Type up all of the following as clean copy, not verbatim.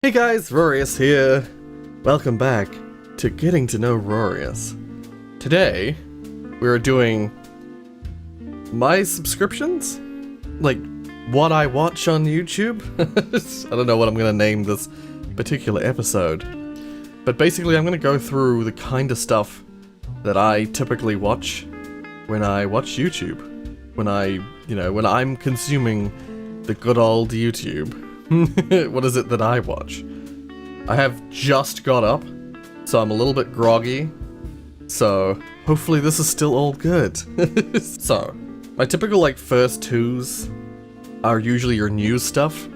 Hey guys, Rorius here. Welcome back to Getting to Know Rorius. Today, we're doing my subscriptions? Like, what I watch on YouTube? I don't know what I'm gonna name this particular episode. But basically, I'm gonna go through the kind of stuff that I typically watch when I watch YouTube. When I'm consuming the good old YouTube. What is it that I watch? I have just got up, so I'm a little bit groggy. So, hopefully this is still all good. So, my typical first twos are usually your news stuff.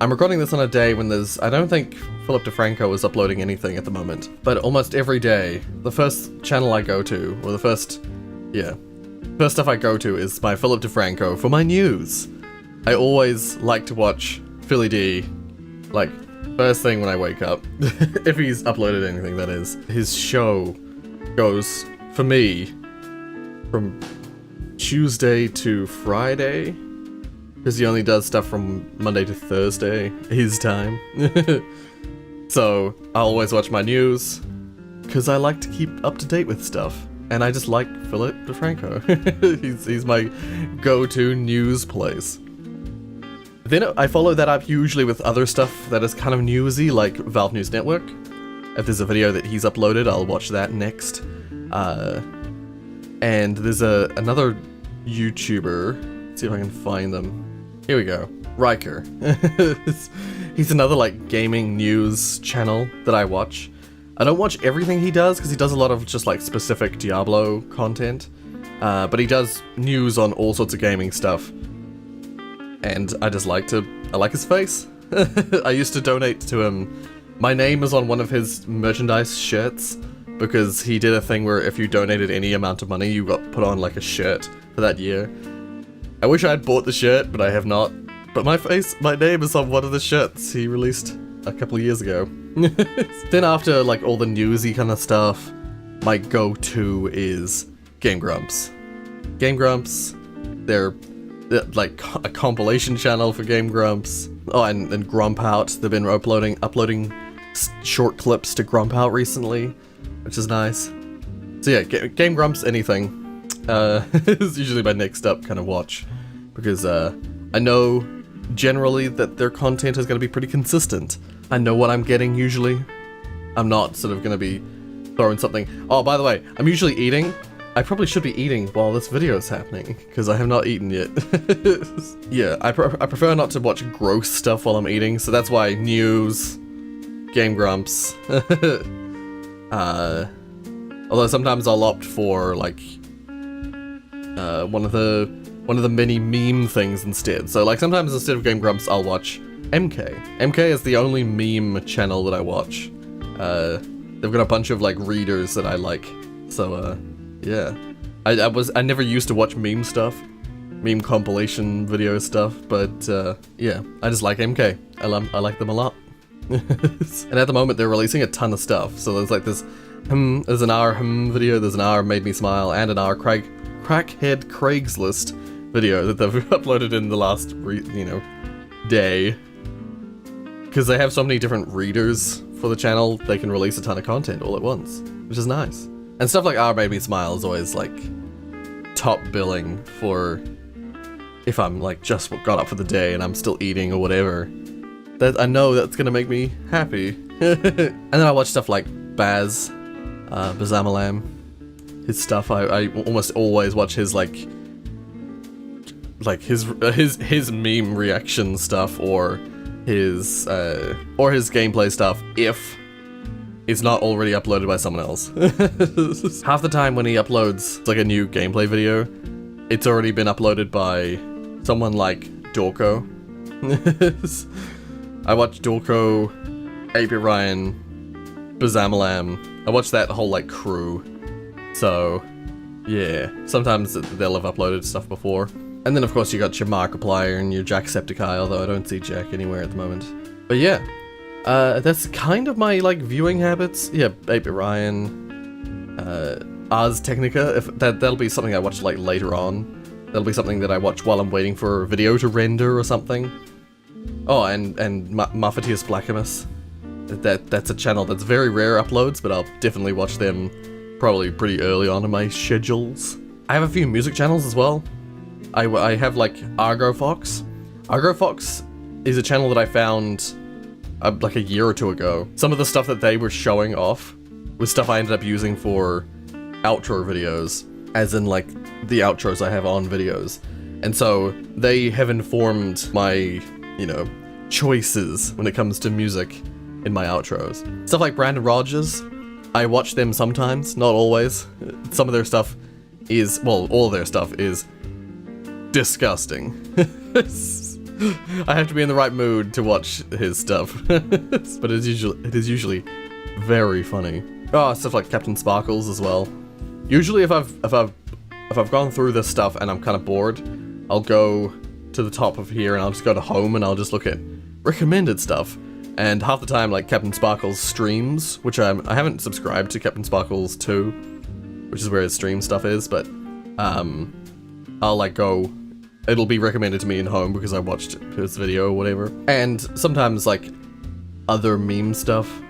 I'm recording this on a day when I don't think Philip DeFranco is uploading anything at the moment. But almost every day, the first channel I go to, or the first stuff I go to is my Philip DeFranco for my news. I always like to watch Philly D, first thing when I wake up. If he's uploaded anything, that is. His show goes, for me, from Tuesday to Friday, because he only does stuff from Monday to Thursday, his time. So, I always watch my news, because I like to keep up to date with stuff. And I just like Philip DeFranco. he's my go-to news place. Then I follow that up usually with other stuff that is kind of newsy, like Valve News Network. If there's a video that he's uploaded, I'll watch that next. And there's another YouTuber. Let's see if I can find them. Here we go. Riker. He's another gaming news channel that I watch. I don't watch everything he does, because he does a lot of just specific Diablo content. But he does news on all sorts of gaming stuff. And I like his face. I used to donate to him. My name is on one of his merchandise shirts, because he did a thing where if you donated any amount of money, you got put on a shirt for that year. I wish I had bought the shirt, but I have not. But my name is on one of the shirts he released a couple of years ago. Then after all the newsy kind of stuff, my go-to is Game Grumps. Game Grumps, they're a compilation channel for Game Grumps. Oh, and Grump Out. They've been uploading short clips to Grump Out recently, which is nice. So yeah, Game Grumps, anything. Is usually my next up kind of watch, because I know generally that their content is going to be pretty consistent. I know what I'm getting usually. I'm not sort of going to be throwing something. Oh, by the way, I'm usually eating. I probably should be eating while this video is happening, because I have not eaten yet. Yeah, I prefer not to watch gross stuff while I'm eating, so that's why news, Game Grumps. Although sometimes I'll opt for one of the many meme things instead. So sometimes instead of Game Grumps, I'll watch MK. MK is the only meme channel that I watch. They've got a bunch of readers that I like. So yeah. I never used to watch meme stuff, meme compilation video stuff, but yeah, I just like MK. I like them a lot. And at the moment they're releasing a ton of stuff. So there's there's an hour video, there's an hour Made Me Smile, and an hour Crackhead Craigslist video that they've uploaded in the last day. Because they have so many different readers for the channel, they can release a ton of content all at once, which is nice. And stuff like Our Made Me Smile is always top billing for if I'm just got up for the day and I'm still eating or whatever. That I know that's gonna make me happy. And then I watch stuff like Bazamalam. His stuff, I almost always watch his his meme reaction stuff, or his gameplay stuff, if it's not already uploaded by someone else. Half the time when he uploads a new gameplay video, it's already been uploaded by someone like Dorko. I watch Dorko, 8-Bit Ryan, Bazamalam. I watch that whole crew. So yeah, sometimes they'll have uploaded stuff before. And then of course you got your Markiplier and your Jacksepticeye, although I don't see Jack anywhere at the moment. But yeah. That's kind of my viewing habits. Yeah, 8-Bit Ryan, Ars Technica. That'll be something I watch later on. That'll be something that I watch while I'm waiting for a video to render or something. Oh, and Muffetius Blackamus. that's a channel that's very rare uploads, but I'll definitely watch them probably pretty early on in my schedules. I have a few music channels as well. I have like Argo Fox. Argo Fox is a channel that I found like a year or two ago. Some of the stuff that they were showing off was stuff I ended up using for outro videos, as in like the outros I have on videos. And so they have informed my, you know, choices when it comes to music in my outros. Stuff like Brandon Rogers, I watch them sometimes, not always. Some of their stuff is, well, all of their stuff is disgusting. I have to be in the right mood to watch his stuff, but it is usually very funny. Oh, stuff like Captain Sparkles as well. Usually, if I've gone through this stuff and I'm kind of bored, I'll go to the top of here and I'll just go to home and I'll just look at recommended stuff. And half the time, like Captain Sparkles streams, which I haven't subscribed to Captain Sparkles 2, which is where his stream stuff is, but I'll like go. It'll be recommended to me in home because I watched his video or whatever. And sometimes like other meme stuff.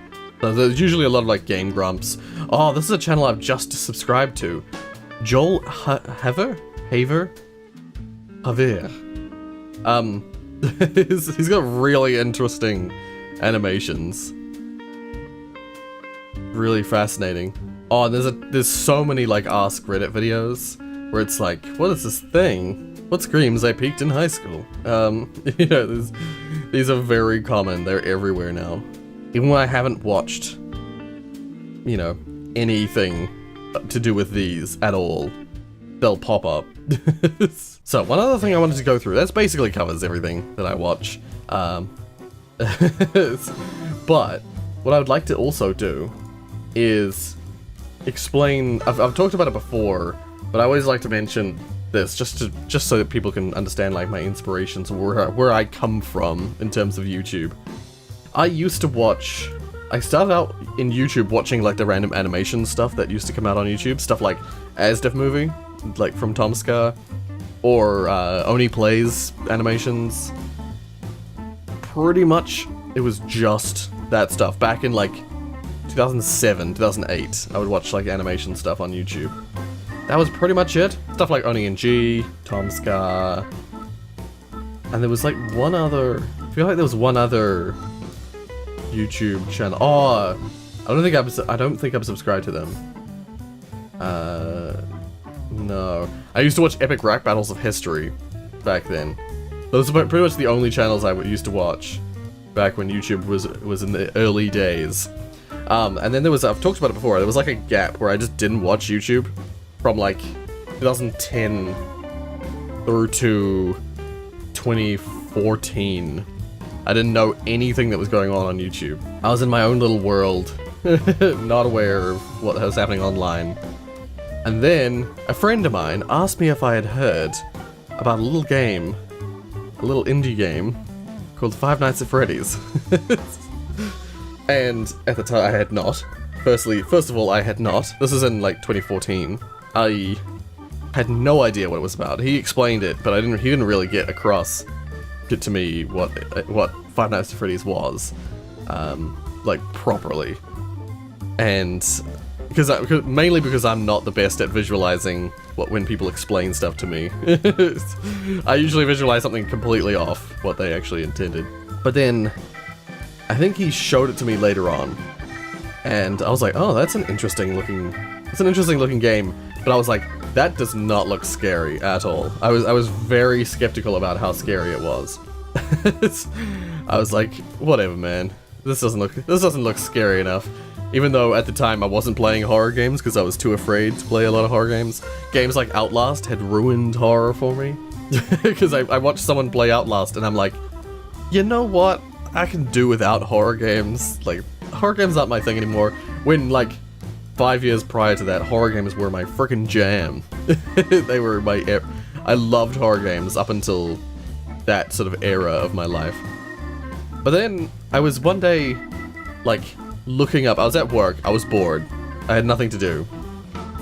So there's usually a lot of like Game Grumps. Oh, this is a channel I've just subscribed to. Joel Haver? He's got really interesting animations. Really fascinating. Oh, and there's so many like Ask Reddit videos where it's like, what is this thing? What screams I peaked in high school? You know, these are very common. They're everywhere now. Even when I haven't watched, you know, anything to do with these at all, they'll pop up. So, one other thing I wanted to go through, that basically covers everything that I watch. But, what I would like to also do is explain, I've talked about it before, but I always like to mention this just so that people can understand like my inspirations, where I come from in terms of YouTube. I started out in YouTube watching like the random animation stuff that used to come out on YouTube, stuff like Asdef Movie, like from Tomska, or Oni Plays animations. Pretty much it was just that stuff. Back in like 2007, 2008, I would watch like animation stuff on YouTube. That was pretty much it. Stuff like Oni and G, Tomska, and there was like one other, I feel like there was one other YouTube channel. Oh, I don't think I'm subscribed to them. No. I used to watch Epic Rap Battles of History back then. Those were pretty much the only channels I used to watch back when YouTube was in the early days. And then there was, I've talked about it before, there was like a gap where I just didn't watch YouTube from like 2010 through to 2014. I didn't know anything that was going on YouTube. I was in my own little world, not aware of what was happening online. And then a friend of mine asked me if I had heard about a little game, a little indie game called Five Nights at Freddy's. And at the time I had not. First of all, I had not. This is in like 2014. I had no idea what it was about. He explained it, but he didn't really get to me what Five Nights at Freddy's was, like properly. And mainly because I'm not the best at visualizing when people explain stuff to me. I usually visualize something completely off what they actually intended. But then I think he showed it to me later on, and I was like, oh, that's an interesting looking game. But I was like, that does not look scary at all. I was very skeptical about how scary it was. I was like, whatever, man. This doesn't look scary enough. Even though at the time I wasn't playing horror games because I was too afraid to play a lot of horror games. Games like Outlast had ruined horror for me. Because I watched someone play Outlast and I'm like, you know what? I can do without horror games. Like, horror games aren't my thing anymore. When, like, 5 years prior to that, horror games were my frickin' jam. They were I loved horror games up until that sort of era of my life. But then, I was one day, like, looking up. I was at work, I was bored, I had nothing to do.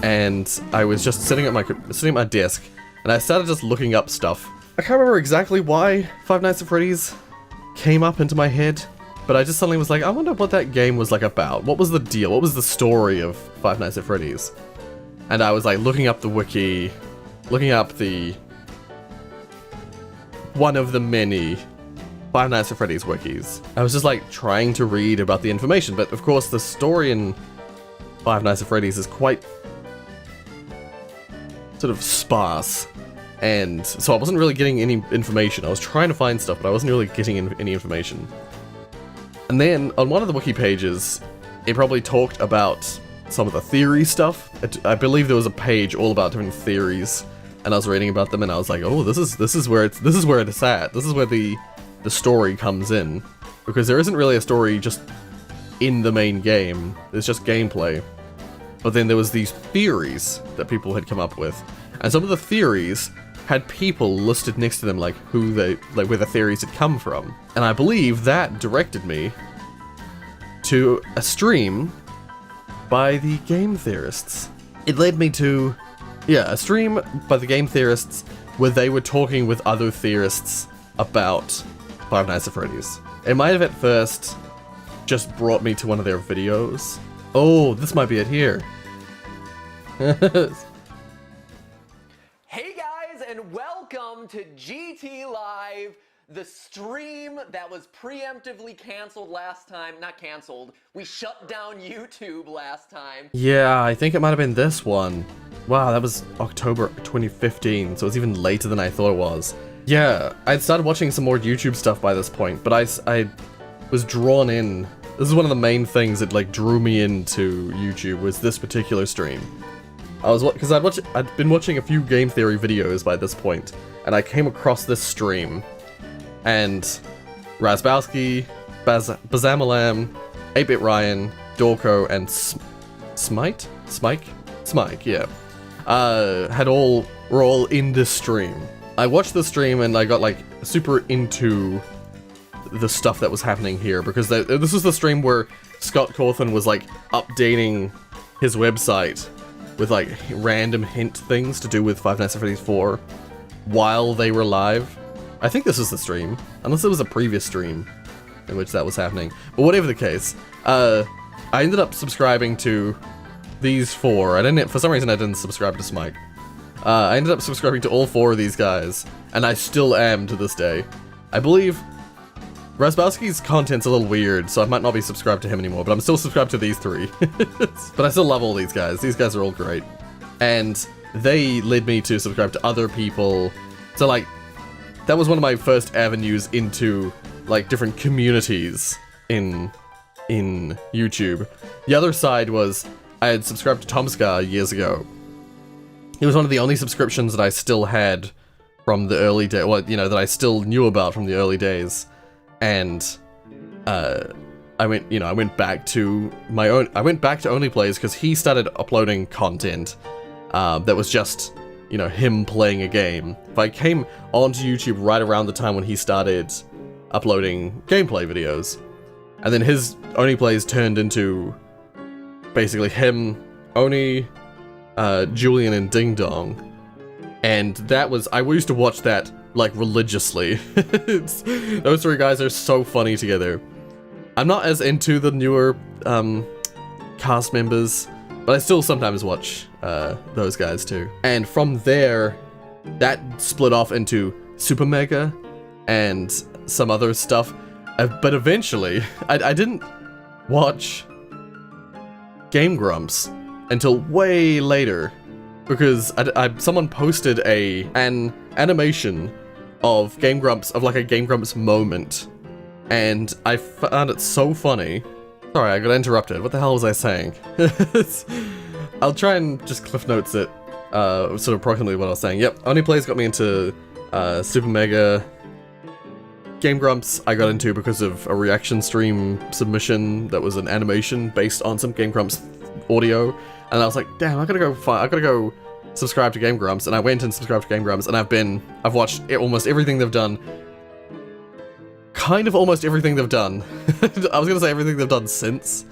And I was just sitting at my desk, and I started just looking up stuff. I can't remember exactly why Five Nights at Freddy's came up into my head, but I just suddenly was like, I wonder what that game was like about. What was the deal? What was the story of Five Nights at Freddy's? And I was like looking up the wiki, looking up one of the many Five Nights at Freddy's wikis. I was just like trying to read about the information, but of course the story in Five Nights at Freddy's is quite sort of sparse, and so I wasn't really getting any information. I was trying to find stuff, but I wasn't really getting any information. And then on one of the wiki pages, it probably talked about some of the theory stuff. I believe there was a page all about different theories, and I was reading about them, and I was like, oh, this is where it's at. This is where the story comes in, because there isn't really a story just in the main game. There's just gameplay. But then there was these theories that people had come up with, and some of the theories had people listed next to them, like where the theories had come from. And I believe that directed me to a stream by the game theorists. It led me to, a stream by the game theorists where they were talking with other theorists about Five Nights at Freddy's. It might have at first just brought me to one of their videos. Oh, this might be it here. Hey guys, and welcome to GT Live, the stream that was preemptively canceled last time. Not canceled, we shut down YouTube last time. Yeah, I think it might have been this one. Wow, that was October 2015, so it's even later than I thought it was. Yeah, I'd started watching some more YouTube stuff by this point, but I was drawn in. This is one of the main things that like drew me into YouTube, was this particular stream. Because I'd been watching a few game theory videos by this point, and I came across this stream, and Razbowski, Bazamalam, 8-Bit Ryan, Dorko, and Smike, yeah, were all in this stream. I watched the stream and I got like super into the stuff that was happening here, because this was the stream where Scott Cawthon was like updating his website with like random hint things to do with Five Nights at Freddy's 4 while they were live. I think this is the stream, unless it was a previous stream in which that was happening. But whatever the case, I ended up subscribing to these four. For some reason I didn't subscribe to Smike. I ended up subscribing to all four of these guys, and I still am to this day. I believe Razbowski's content's a little weird, so I might not be subscribed to him anymore, but I'm still subscribed to these three. But I still love all these guys. These guys are all great. And they led me to subscribe to other people. So like, that was one of my first avenues into like different communities in YouTube. The other side was, I had subscribed to Tomska years ago. It was one of the only subscriptions that I still had from the early days, that I still knew about from the early days. And I went back to Only Plays because he started uploading content that was just, him playing a game. I came onto YouTube right around the time when he started uploading gameplay videos, and then his Only Plays turned into basically him, Oni, Julian, and Ding Dong. And I used to watch that like religiously. Those three guys are so funny together. I'm not as into the newer cast members, but I still sometimes watch those guys too. And from there, that split off into Super Mega and some other stuff. But eventually, I didn't watch Game Grumps until way later, because someone posted an animation of Game Grumps, of like a Game Grumps moment, and I found it so funny. Sorry, I got interrupted. What the hell was I saying? I'll try and just cliff notes it, sort of approximately what I was saying. Yep, Only Plays got me into Super Mega. Game Grumps I got into because of a reaction stream submission that was an animation based on some Game Grumps audio, and I was like, damn, I gotta go subscribe to Game Grumps, and I went and subscribed to Game Grumps, and I've watched almost everything they've done. Kind of almost everything they've done. I was gonna say everything they've done since,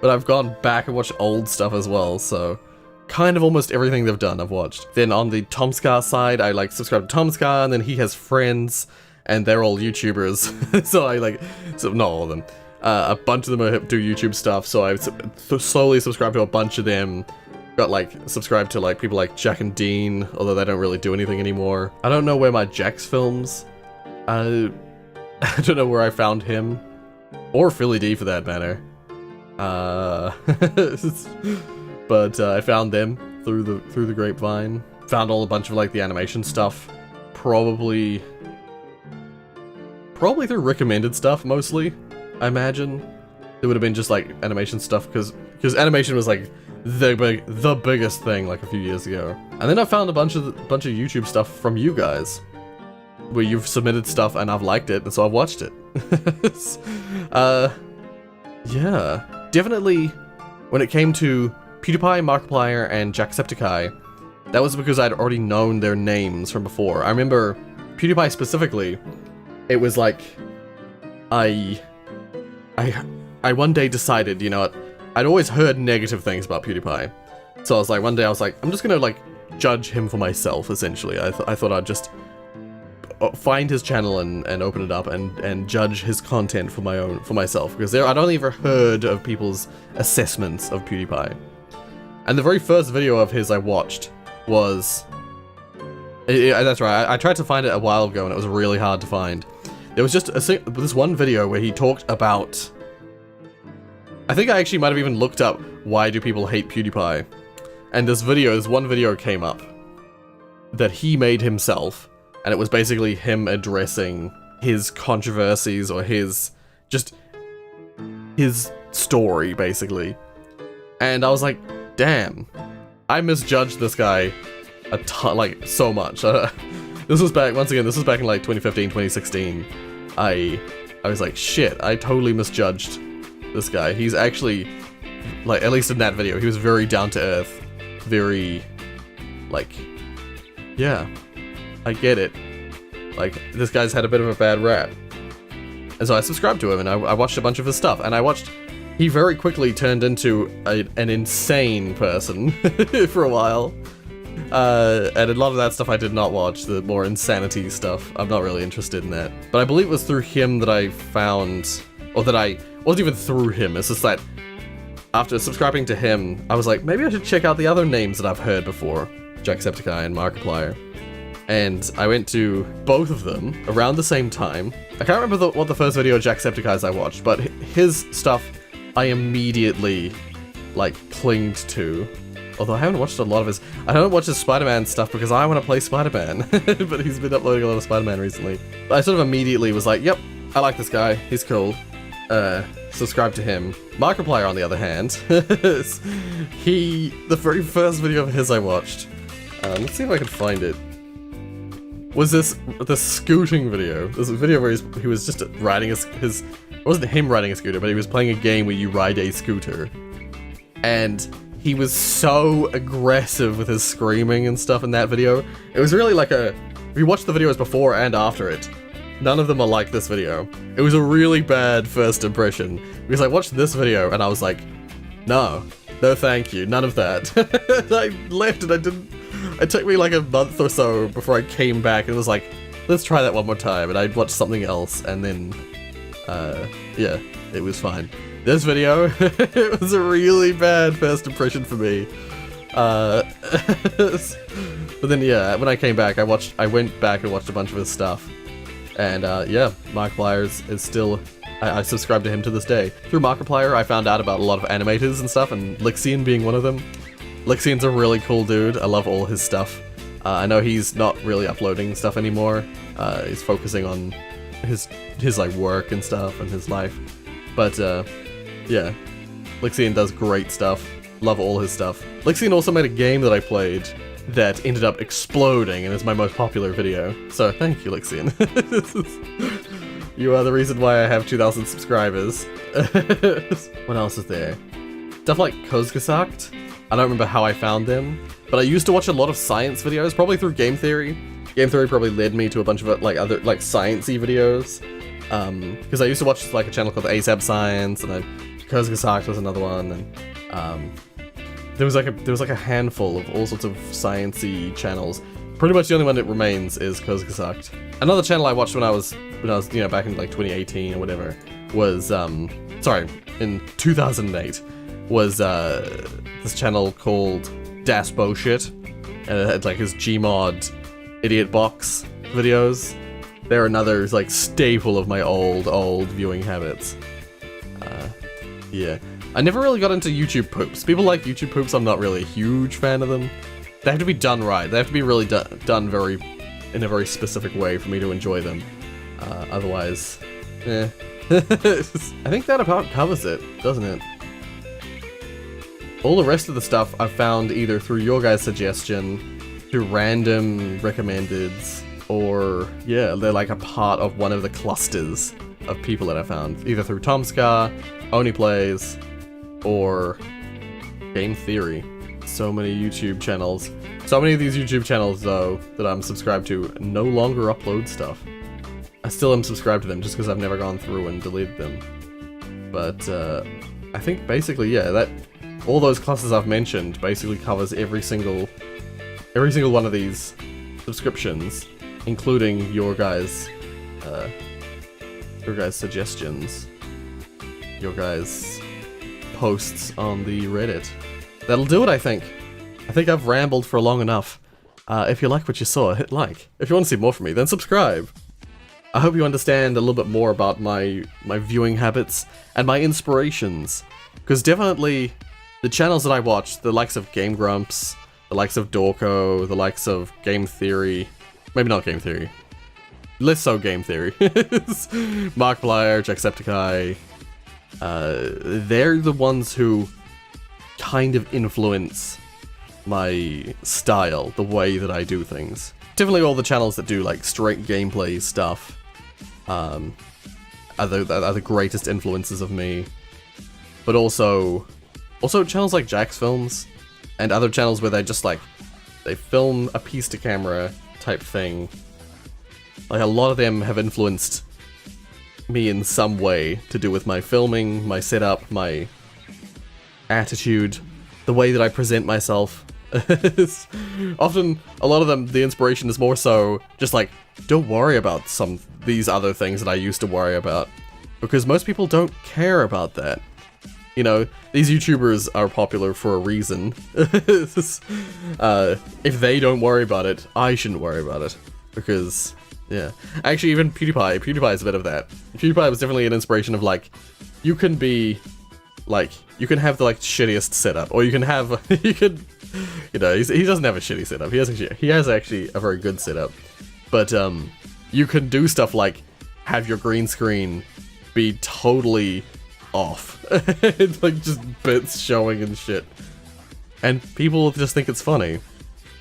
but I've gone back and watched old stuff as well, so kind of almost everything they've done I've watched. Then on the Tomska side, I like subscribed to Tomska, and then he has friends, and they're all YouTubers. So not all of them. A bunch of them do YouTube stuff, so I slowly subscribed to a bunch of them. Got like subscribed to like people like Jack and Dean, although they don't really do anything anymore. I don't know where my Jack's films. I don't know where I found him, or Philly D for that matter. But I found them through the grapevine. Found a bunch of like the animation stuff, probably through recommended stuff mostly. I imagine it would have been just like animation stuff because animation was like the biggest thing like a few years ago. And then I found a bunch of YouTube stuff from you guys, where you've submitted stuff and I've liked it, and so I've watched it. Yeah, definitely. When it came to PewDiePie, Markiplier, and Jacksepticeye, that was because I'd already known their names from before. I remember PewDiePie specifically. It was like I one day decided, you know what, I'd always heard negative things about PewDiePie. So I was like, one day I was like, I'm just gonna like judge him for myself, essentially. I thought I'd just find his channel and open it up and judge his content for myself, because I'd only ever heard of people's assessments of PewDiePie. And the very first video of his I watched was, that's right, I tried to find it a while ago and it was really hard to find. There was just this one video where he talked about, I think I actually might have even looked up why do people hate PewDiePie, and this one video came up that he made himself, and it was basically him addressing his controversies or his story basically. And I was like, damn, I misjudged this guy a ton, like so much. This was back in like 2015, 2016. I was like, shit, I totally misjudged this guy. He's actually, like, at least in that video, he was very down to earth, very, like, yeah, I get it. Like, this guy's had a bit of a bad rap. And so I subscribed to him and I watched a bunch of his stuff, and he very quickly turned into an insane person for a while. And a lot of that stuff I did not watch, the more insanity stuff. I'm not really interested in that. But I believe it was through him that I found, or that I wasn't even through him, it's just that after subscribing to him, I was like, maybe I should check out the other names that I've heard before, Jacksepticeye and Markiplier. And I went to both of them around the same time. I can't remember what the first video of Jacksepticeye's I watched, but his stuff I immediately, like, clinged to. Although I haven't watched a lot of his... I haven't watched his Spider-Man stuff because I want to play Spider-Man. But he's been uploading a lot of Spider-Man recently. But I sort of immediately was like, yep, I like this guy. He's cool. Subscribe to him. Markiplier, on the other hand, the very first video of his I watched, let's see if I can find it, was the scooting video. There's a video where he was just riding his... It wasn't him riding a scooter, but he was playing a game where you ride a scooter. And he was so aggressive with his screaming and stuff in that video. It was really like if you watch the videos before and after it, none of them are like this video. It was a really bad first impression, because I watched this video and I was like, no thank you, none of that. I left and it took me like a month or so before I came back and was like, let's try that one more time, and I watched something else, and then, yeah, it was fine. This video, it was a really bad first impression for me. But then, yeah, when I came back, I went back and watched a bunch of his stuff. And, yeah, Markiplier is still... I subscribe to him to this day. Through Markiplier, I found out about a lot of animators and stuff, and Lixian being one of them. Lixian's a really cool dude. I love all his stuff. I know he's not really uploading stuff anymore. He's focusing on his like work and stuff and his life. But, yeah, Lixian does great stuff. Love all his stuff. Lixian also made a game that I played that ended up exploding and is my most popular video. So thank you, Lixian. You are the reason why I have 2,000 subscribers. What else is there? Stuff like Kozgesagt. I don't remember how I found them, but I used to watch a lot of science videos, probably through Game Theory. Game Theory probably led me to a bunch of like other like sciencey videos. Because I used to watch like a channel called ASAP Science, and Kozgesagt was another one, and there was like a handful of all sorts of sciencey channels. Pretty much the only one that remains is Kozgesagt. Another channel I watched when I was back in like 2018 or whatever was sorry, in 2008, was this channel called Das Bullshit, and it had like his Gmod idiot box videos. They're another like staple of my old viewing habits. Yeah. I never really got into YouTube poops. People like YouTube poops, I'm not really a huge fan of them. They have to be done right. They have to be really done in a very specific way for me to enjoy them. Otherwise, eh. I think that about covers it, doesn't it? All the rest of the stuff I've found either through your guys' suggestion, through random recommendeds, or yeah, they're like a part of one of the clusters of people that I found, either through Tomscar, Only Plays, or Game Theory. So many YouTube channels. So many of these YouTube channels, though, that I'm subscribed to no longer upload stuff. I still am subscribed to them just because I've never gone through and deleted them. But I think basically, yeah, that all those clusters I've mentioned basically covers every single one of these subscriptions, including your guys' suggestions, your guys' posts on the Reddit. That'll do it, I think. I think I've rambled for long enough. If you like what you saw, hit like. If you want to see more from me, then subscribe. I hope you understand a little bit more about my viewing habits and my inspirations. Because definitely, the channels that I watch, the likes of Game Grumps, the likes of Dorko, the likes of Game Theory, maybe not Game Theory, less so Game Theory, Markiplier, Jacksepticeye, they're the ones who kind of influence my style, the way that I do things. Definitely all the channels that do like straight gameplay stuff are the greatest influences of me. But also channels like Jack's Films and other channels where they just like, they film a piece to camera type thing. Like a lot of them have influenced me in some way to do with my filming, my setup, my attitude, the way that I present myself. Often, a lot of them, the inspiration is more so just like, don't worry about these other things that I used to worry about. Because most people don't care about that. You know, these YouTubers are popular for a reason. If they don't worry about it, I shouldn't worry about it. Because, yeah. Actually, even PewDiePie is a bit of that. PewDiePie was definitely an inspiration of like, you can be, like, you can have the like shittiest setup, or you can have, you know, he doesn't have a shitty setup. He has actually a very good setup. But you can do stuff like have your green screen be totally off, like just bits showing and shit, and people just think it's funny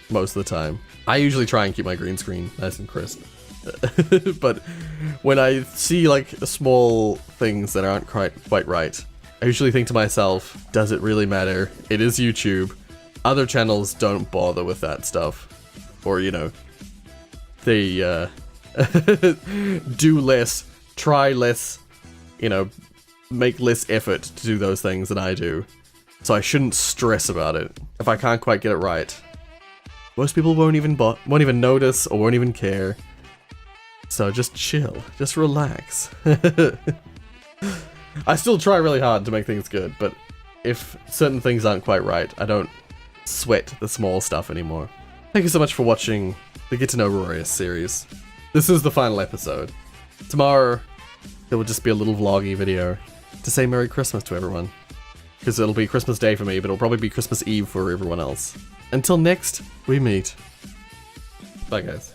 most of the time. I usually try and keep my green screen nice and crisp, but when I see like small things that aren't quite right, I usually think to myself, does it really matter? It is YouTube. Other channels don't bother with that stuff, or you know, they do less, try less, you know, make less effort to do those things than I do. So I shouldn't stress about it if I can't quite get it right. Most people won't even notice or won't even care. So just chill, just relax. I still try really hard to make things good, but if certain things aren't quite right, I don't sweat the small stuff anymore. Thank you so much for watching the Get to Know Rorius series. This is the final episode. Tomorrow, there will just be a little vloggy video to say Merry Christmas to everyone. Because it'll be Christmas Day for me, but it'll probably be Christmas Eve for everyone else. Until next, we meet. Bye guys.